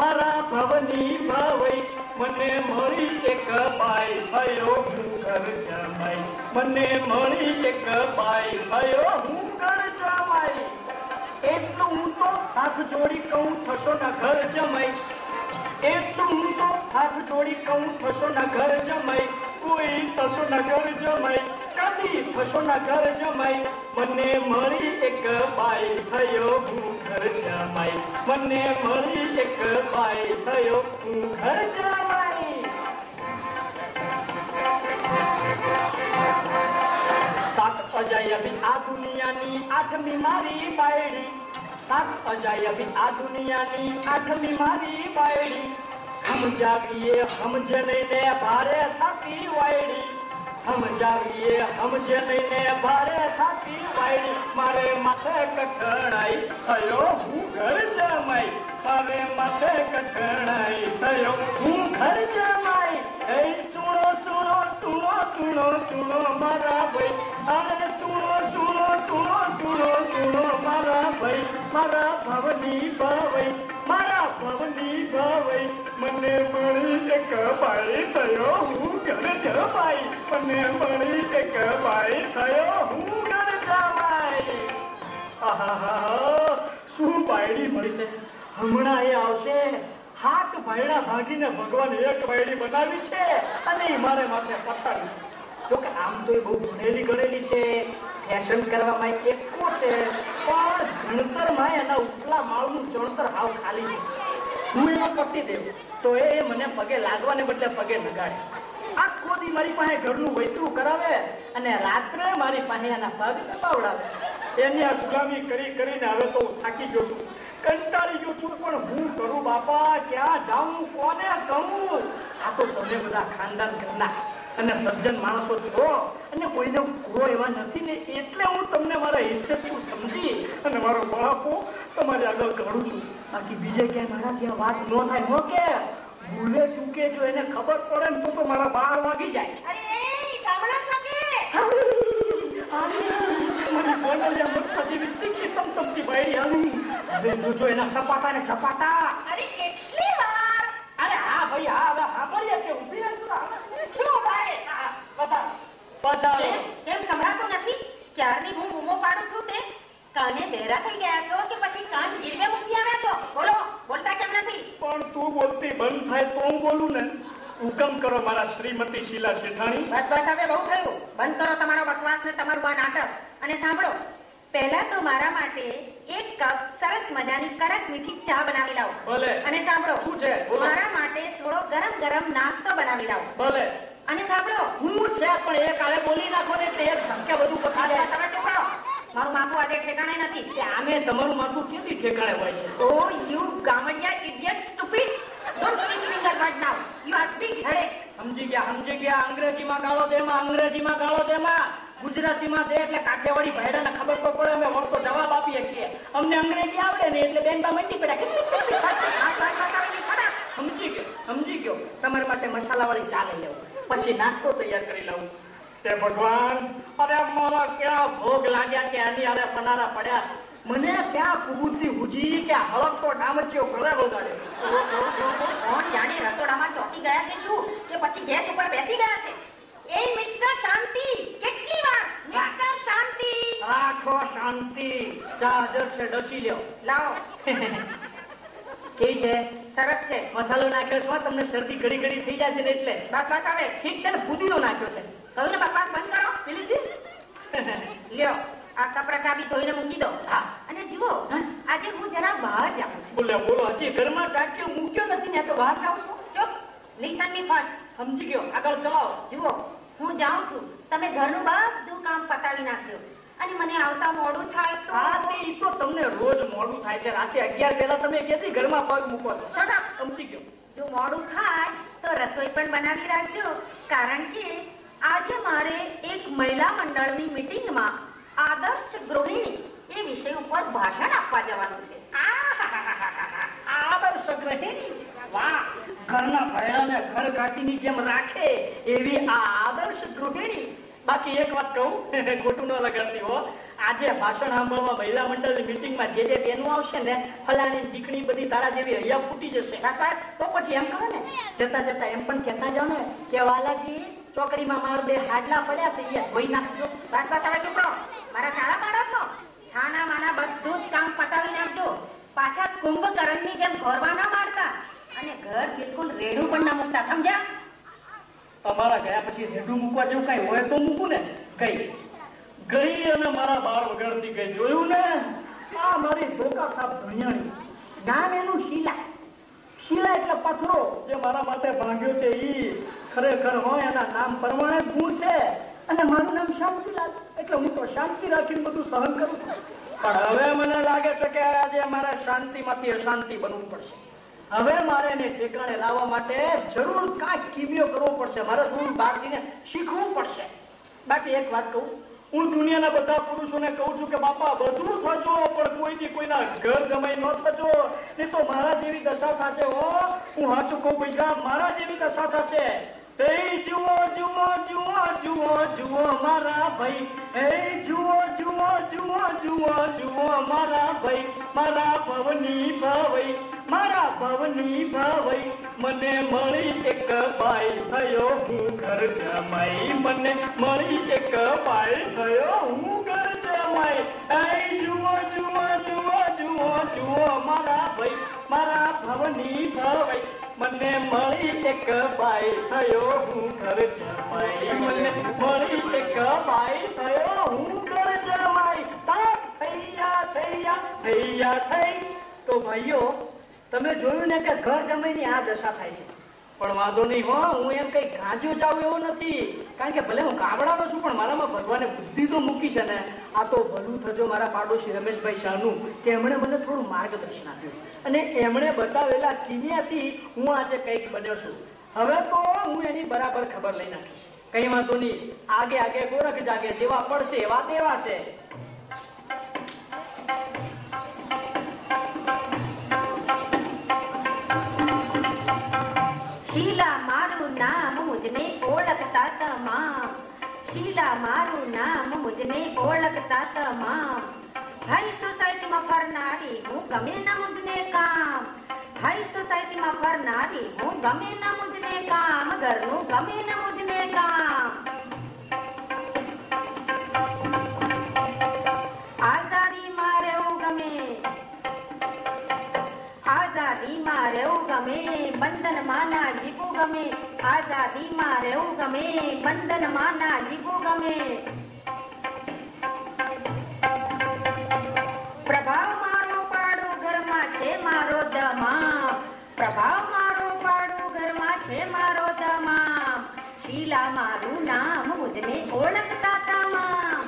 મારા ભવની ભાવઈ મને મળી એક બાઈ થયો હું ઘર જમાઈ મને મળી એક બાઈ થયો હું ઘર જમાઈ એટલું હું તો હાથ જોડી કહું થશો ના ઘર જમાઈ એટલું હું તો હાથ જોડી કહું થશો ના ઘર જમાઈ કોઈ થશો ના ઘર જમાઈ કદી થશો ના ઘર જમાઈ મને મળી એક બાઈ થયો હું ઘર જમાઈ મને મળી એક બાઈ થયો હું ઘર જમાઈ સાત અજાયબી આ દુનિયાની આઠમી મારી બાયડી સાત અજાયબી આ દુનિયાની આઠમી મારી બાયડી સમજાવીએ સમજે નઈને ભારે થાકી વાયડી સમજાવીએ સમજે નઈને ભારે થાકી વાયડી મારે માથે કઠણાઈ થયો હું ઘર જમાઈ મારે માથે કઠણાઈ થયો હું ઘર જમાઈ એ સુણો સુણો સુણો સુણો સુણો મારા ભાઈ અરે સુણો સુણો સુણો સુણો સુણો મારા ભાઈ મારા ભવની ભાવઈ મારા ભવની ભાવઈ મને મળી એક બાઈ થયો હું ઘર જમાઈ મને મળી એક બાઈ થયો હું ઘર જમાઈ આહા શું બાયડી મળી છે હમણાં એ આવશે હાથ ભાયડા ભાગીને ભગવાન એક બાયડી બનાવી છે અને મારે માથે પથારી જોકે આમ તો એ બહુ ભણેલી ગણેલી છે ફેશન કરવામાં એકકો છે પણ ભણતરમાં એના ઉપલા માળનું ચણતર હાવ ખાલી છે હું એને કપટી દેવું તો એ મને પગે લાગવાને બદલે પગે લગાડે આખો દી મારી પાસે ઘરનું વૈતરું કરાવે અને રાત્રે મારી પાસે એના પગ દબાવડાવે એની આ ગુલામી કરી કરીને હવે તો થાકી ગયો છું કંટાળી ગયો છું પણ હું કરું બાપા ક્યાં જાઉં કોને કહું આ તો તમે બધા ખાનદાન ઘરના અને સજ્જન માણસો છો અને કોઈને કુરો એવા નથી ને એટલે હું તમને મારા હિસ્સેથી સમજી અને મારો બાપો તમારી આગળ કરું છું બાકી બીજે ક્યાંય મારા ત્યાં વાત ન થાય હો કે ભૂલે ચૂકે જો એને ખબર પડે ને તો મારા 12 વાગી જાય એના સપાટા ને છપાટા અરે કેટલી વાર અરે હા ભાઈ હા હવે સાંભળીએ કે ઊભી રહે શું ભાઈ બધા કેમ સંભળાતો નથી ક્યારની હું બૂમો પાડું છું તે કાને બેરા થઈ ગયા છો કે પછી કાન ગીરવે મૂકી આવ્યા છો બોલો બોલતા કેમ નથી પણ તું બોલતી બંધ થાય તો હું બોલું ને હુકમ કરો મારા શ્રીમતી શીલા શેઠાણી બસ બસ હવે બહુ થયું બંધ કરો તમારો બકવાસ ને તમારું આ નાટક અને સાંભળો પહેલા તો મારા માટે એક કપ સરસ મજાની કડક મીઠી ચા બનાવી લાવો ભલે અને સાંભળો શું છે મારા માટે થોડો ગરમ ગરમ નાસ્તો બનાવી લાવો ભલે અને સાંભળો હું છે પણ એ કાલે બોલી નાખો ને તે સંખ્યા બધું પકડી લે તમે ચૂપ રહો મારું માથું આજે ઠેકાણે નથી તે આમે તમારું માથું કેવી ઠેકાણે હોય છે ઓ યુ ગામડિયા idiot stupid don't speak in that word now you are big headache સમજી ગયા અંગ્રેજીમાં ગાળો દેમાં ગુજરાતીમાં દે એટલે કાઠિયાવાડી ભાઈડાને ખબર તો પડે અમે વળતો જવાબ આપીએ છીએ અમને અંગ્રેજી આવડે ને એટલે બેનબા મંડી પડ્યા સમજી ગયો તમારા માટે મસાલાવાળી ચા લઈ લેવું પછી નાસ્તો તૈયાર કરી લઉં તે ભગવાન અરે મારા ક્યાં ભોગ લાગ્યા કે આની અરે પનારા પડ્યા મને ત્યાં કુબૂતની હુજી કે હળકતો ડામચ્યો ગળે વગાડ્યો કોણ જાણે રસોડામાં ચોટી ગયા છે શું કે પછી ગેસ ઉપર બેસી ગયા છે એ મિસ્ટર શાંતિ કેટલી વાર મિસ્ટર શાંતિ રાખો શાંતિ ચાર્જર છે ડસી લ્યો લાવો કેવી છે સરસ છે મસાલો નાખ્યો છે તમને શરદી ઘડી ઘડી થઈ જાય છે ને એટલે બસ બસ હવે ઠીક છે ને ફુદીનો નાખ્યો છે કહું ને બકવાસ બંધ કરો પેલી લ્યો આ કપડા ચાબી ધોઈને મૂકી દો હા અને જુઓ આજે હું જરા બહાર જાઉં છું બોલો હજી ઘરમાં ટાંક્યો મૂક્યો નથી ને તો બહાર જાઉં છું ચૂપ લિસન મી ફર્સ્ટ સમજી ગયો આગળ ચલાવો જુઓ હું જાઉં છું તમે ઘરનું બધું કામ પતાવી નાખ્યો અને મને આવતા મોડું થાય તો હા ઈ તો તમને રોજ મોડું થાય છે રાતે 11 પહેલા તમે કેથી ઘરમાં પગ મૂકો છો શટ અપ સમજી ગયો જો મોડું થાય તો રસોઈ પણ બનાવી રાખજો કારણ કે આજે મારે એક મહિલા મંડળની મીટિંગમાં આદર્શ ગૃહિણી એ વિષય ઉપર ભાષણ આપવા જવાનું છે આદર્શ ગૃહિણી વાહ ઘરના ભયડાને ઘર કાઢીની જેમ રાખે એવી આ આદર્શ ગૃહિણી બાકી એક વાત કહું ખોટું ન લગાડતી હો આજે ભાષણ સાંભળવા મહિલા મંડળની મીટિંગમાં જે બહેનો આવશે ને, ફલાણી દીકરી બધી તારા જેવી હૈયા ફૂટી જશે. સાહેબ તો પછી એમ કહો ને, જતા જતા એમ પણ કહેતા જાઓ ને કે વાલાજી ચોકડીમાં મારા 2 હાડલા પડ્યા છે, એ ધોઈ નાખજો. બસ બસ હવે ચૂપ રહો. મારા શાળા પાડો છો. છાના માના બધું જ કામ પતાવી નાખજો. પાછા કુંભકર્ણની જેમ ઘોરવા ના મારતા અને ઘર બિલકુલ રેડું પણ ના મૂકતા, સમજ્યા? તમારા ગયા પછી રેડું મૂકવા જેવું કઈ હોય તો મૂકું ને. ગઈ અને મારા બાર વગરથી ગઈ. જોયું ને, આ મારી ધોકા સાપ ભણિયાણી. નામ એનું શીલા. શીલા એટલે પથરો જે મારા માટે ભાંગ્યો છે. ઈ ખરેખર હોય એના નામ પ્રમાણે ગુણ છે. અને મારું નામ શાંતિલાલ એટલે હું તો શાંતિ રાખીને બધું સહન કરું છું. પણ હવે મને લાગે છે કે આજે મારે શાંતિમાંથી અશાંતિ બનવું પડશે. હવે મારે એને ઠેકાણે લાવવા માટે જરૂર કાંઈક કિમિયો કરવો પડશે. મારે થોડું બહારથીને શીખવું પડશે. બાકી એક વાત કહું, હું દુનિયાના બધા પુરુષોને કહું છું કે બાપા બધું થજો પણ કોઈથી કોઈના ઘર જમાઈ ન થજો, નહીં તો મારા જેવી દશા થશે. હો, હું સાચું કહું પૈસા, મારા જેવી દશા થશે. એ જુઓ જુઓ જુઓ જુઓ જુઓ મારા ભાઈ, એ જુઓ જુઓ જુઓ જુઓ જુઓ મારા ભાઈ, મારા ભવની ભવઈ, મારા ભવની ભવઈ. મને મળી એક ભાઈ થયો હું ઘર જમાઈ, મને મળી એક ભાઈ થયો હું ઘર જમાઈ. એ જુઓ જુઓ જુઓ જુઓ જુઓ મારા ભાઈ, મારા ભવની ભવઈ. મને મળી એક ભાઈ થયો હું ઘર જમાઈ, મને મળી એક ભાઈ થયો હું ઘર જમાઈ. થૈયા થૈયા થૈયા થઈ. તો ભાઈઓ, તમે જોયું ને કે ઘર જમાઈની આ દશા થાય છે. પણ વાંધો નહીં હો, હું એમ કઈ ગાંજો જાવ એવો નથી. કારણ કે ભલે હું ગામડાનો છું પણ મારામાં ભગવાને બુદ્ધિ તો મૂકી છે ને. આ તો ભલું થજો મારા પાડોશી રમેશભાઈ શાહનું, કે એમણે મને થોડું માર્ગદર્શન આપ્યું અને એમણે બતાવેલા કિમિયાથી હું આજે કંઈક બન્યો છું. હવે તો હું એની બરાબર ખબર લઈ નાખીશ. કઈ વાંધો નહીં, આગે આગે ગોરખ જાગે, જેવા પડશે એવા દેવા છે. શીલા મારું નામ મુજને ઓળખતા તમામ, શીલા મારું નામ મુજને ઓળખતા તમામ. હાઈ સોસાયટીમાં ફરનારી હું ગમે ના મુજને કામ, હાઈ સોસાયટીમાં ફરનારી હું ગમે ના મુજને કામ, ઘરનું ગમે ના મુજને કામ. આઝાદીમાં રહેવું ગમે, આઝાદીમાં રહેવું ગમે, બંધનમાં ના જીવવું ગમે, આઝાદીમાં રહેવું ગમે, બંધનમાં ના જીવવું ગમે. પ્રભાવ મારો પાડું ઘરમાં છે મારો દમામ, પ્રભાવ મારો પાડું ઘરમાં છે મારો દમામ. શીલા મારું નામ મુજને ઓળખતા તમામ,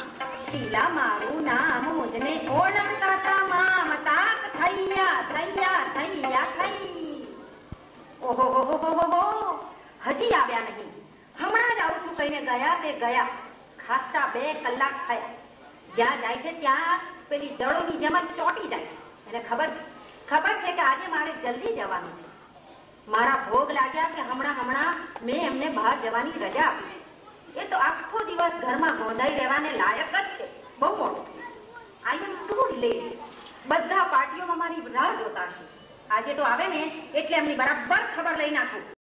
શીલા મારું નામ મુજને ઓળખતા તમામ. તાક થૈયા થૈયા થૈયા થઈ. ઓહો હો હો હો હો, હજી આવ્યા નહીં. હમણાં જ આવું છું કહીને ગયા તે ગયા. ખાસા 2 કલાક થયા. જ્યાં જાય છે ત્યાં પેલી દડોની જેમ જ ચોટી જાય છે. એને ખબર છે કે આજે મારે જલ્દી જવાનું છે. મારા ભોગ લાગ્યા કે હમણાં મેં એમને બહાર જવાની રજા આપી. એ તો આખો દિવસ ઘરમાં ગોંધાઈ રહેવાને લાયક જ છે. બહુ મોટું. આઈ એમ ટુ લેટ. બધા પાર્ટીઓમાં મારી રાહ જોતા હશે. આજે તો આવે ને એટલે એમની બરાબર ખબર લઈ નાખું.